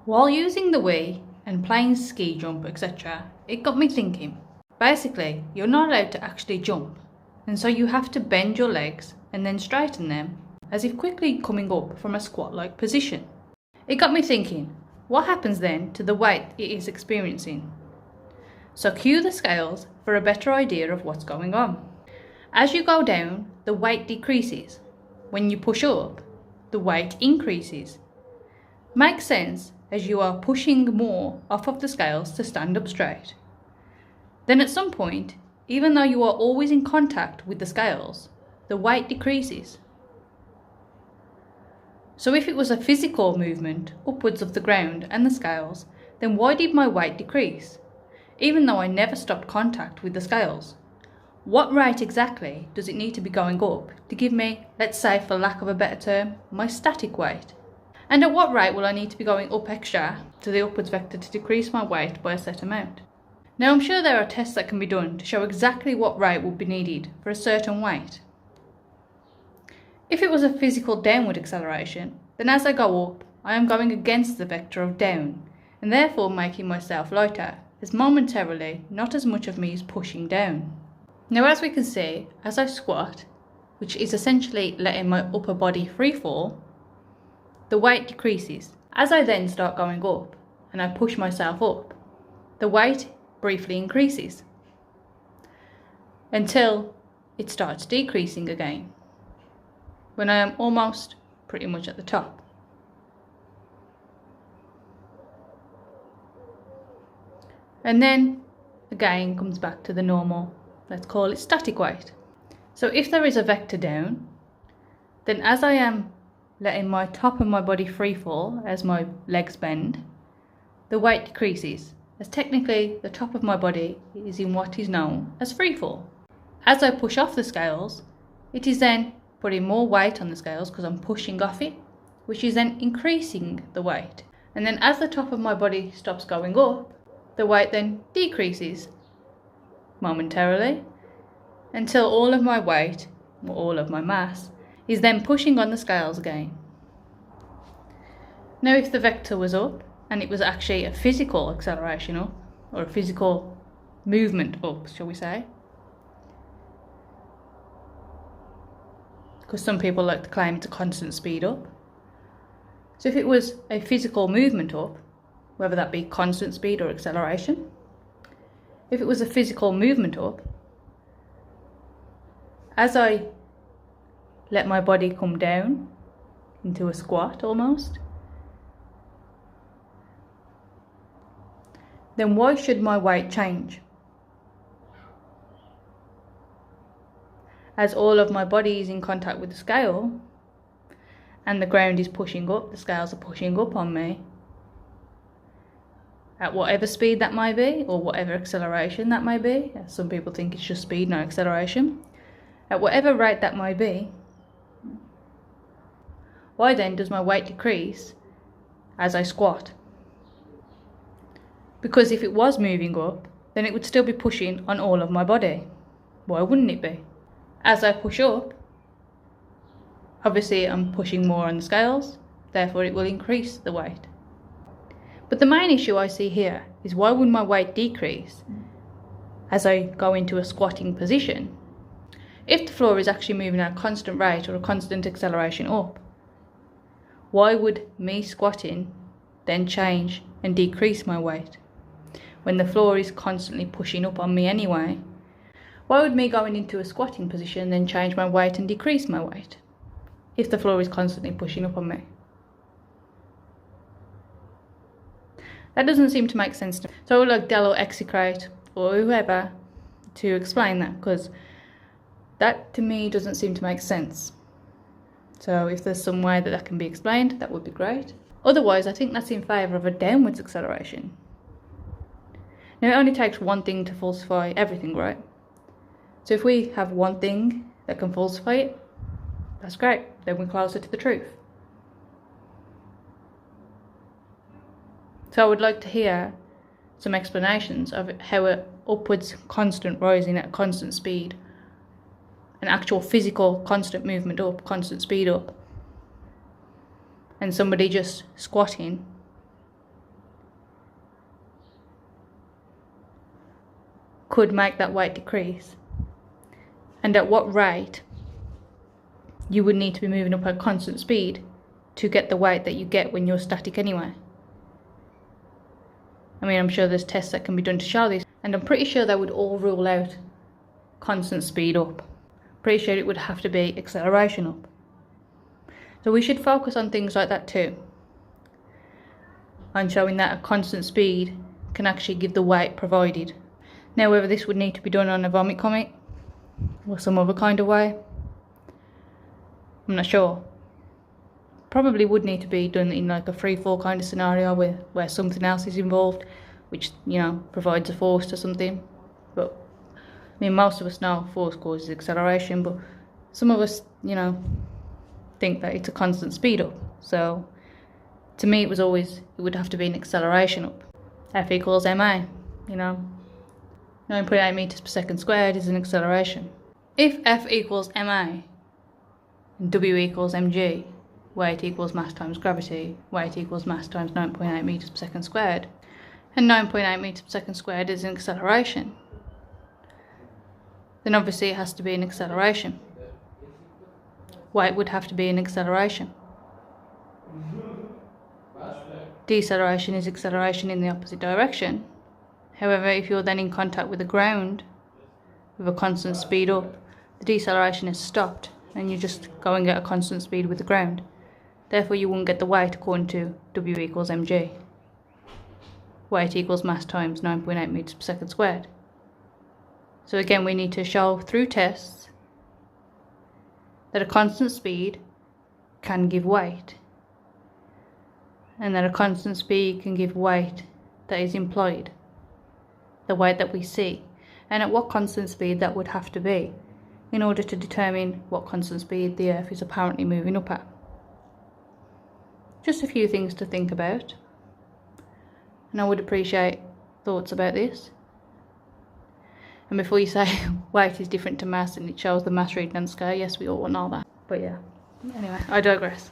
While using the Wii and playing ski jump, etc., it got me thinking. Basically, you're not allowed to actually jump, and so you have to bend your legs and then straighten them, as if quickly coming up from a squat-like position. It got me thinking, what happens then to the weight it is experiencing? So cue the scales for a better idea of what's going on. As you go down, the weight decreases. When you push up, the weight increases. Makes sense, as you are pushing more off of the scales to stand up straight. Then at some point, even though you are always in contact with the scales, the weight decreases. So if it was a physical movement upwards of the ground and the scales, then why did my weight decrease, even though I never stopped contact with the scales? What rate exactly does it need to be going up to give me, let's say for lack of a better term, my static weight? And at what rate will I need to be going up extra to the upwards vector to decrease my weight by a set amount? Now I'm sure there are tests that can be done to show exactly what rate would be needed for a certain weight. If it was a physical downward acceleration, then as I go up, I am going against the vector of down, and therefore making myself lighter, as momentarily not as much of me is pushing down. Now as we can see, as I squat, which is essentially letting my upper body free fall, the weight decreases. As I then start going up, and I push myself up, the weight briefly increases, until it starts decreasing again, when I am almost pretty much at the top. And then again comes back to the normal, let's call it static weight. So if there is a vector down, then as I am letting my top of my body free fall as my legs bend, the weight decreases, as technically the top of my body is in what is known as free fall. As I push off the scales, it is then putting more weight on the scales because I'm pushing off it, which is then increasing the weight. And then as the top of my body stops going up, the weight then decreases momentarily until all of my weight, or all of my mass, is then pushing on the scales again. Now if the vector was up, and it was actually a physical acceleration up, or a physical movement up, shall we say, because some people like to claim it's a constant speed up. So if it was a physical movement up, whether that be constant speed or acceleration, if it was a physical movement up, as I let my body come down into a squat almost, then why should my weight change? As all of my body is in contact with the scale, and the ground is pushing up, the scales are pushing up on me, at whatever speed that may be, or whatever acceleration that may be. Some people think it's just speed, no acceleration. At whatever rate that may be, why then does my weight decrease as I squat? Because if it was moving up, then it would still be pushing on all of my body. Why wouldn't it be? As I push up, obviously I'm pushing more on the scales, therefore it will increase the weight. But the main issue I see here is, why would my weight decrease as I go into a squatting position if the floor is actually moving at a constant rate or a constant acceleration up? Why would me squatting then change and decrease my weight when the floor is constantly pushing up on me anyway? Why would me going into a squatting position then change my weight and decrease my weight if the floor is constantly pushing up on me? That doesn't seem to make sense to me. So I would like Dell or Execrate or whoever to explain that, because that to me doesn't seem to make sense. So if there's some way that that can be explained, that would be great. Otherwise, I think that's in favour of a downwards acceleration. Now it only takes one thing to falsify everything, right? So if we have one thing that can falsify it, that's great. Then we're closer to the truth. So I would like to hear some explanations of how an upwards constant rising at constant speed, an actual physical constant movement up, constant speed up, and somebody just squatting could make that weight decrease, and at what rate you would need to be moving up at constant speed to get the weight that you get when you're static anyway. I mean, I'm sure there's tests that can be done to show this, and I'm pretty sure they would all rule out constant speed up. Pretty sure it would have to be acceleration up. So we should focus on things like that too, on showing that a constant speed can actually give the weight provided. Now, whether this would need to be done on a vomit comet or some other kind of way, I'm not sure. Probably would need to be done in like a free fall kind of scenario where something else is involved, which, you know, provides a force to something. But I mean, most of us know force causes acceleration, but some of us, you know, think that it's a constant speed up. So to me, it would have to be an acceleration up. F equals ma, you know, 9.8 meters per second squared is an acceleration. If F equals ma and W equals mg, weight equals mass times gravity, weight equals mass times 9.8 meters per second squared, and 9.8 meters per second squared is an acceleration, then obviously it has to be an acceleration. Weight would have to be an acceleration. Deceleration is acceleration in the opposite direction. However, if you're then in contact with the ground with a constant speed up, the deceleration is stopped and you just go and get a constant speed with the ground. Therefore, you won't get the weight according to W equals mg. Weight equals mass times 9.8 meters per second squared. So again, we need to show through tests that a constant speed can give weight, and that a constant speed can give weight that is implied, the weight that we see, and at what constant speed that would have to be in order to determine what constant speed the Earth is apparently moving up at. Just a few things to think about, and I would appreciate thoughts about this. And before you say weight is different to mass and it shows the mass reading on the scale, yes, we all know that. But yeah, anyway, I digress.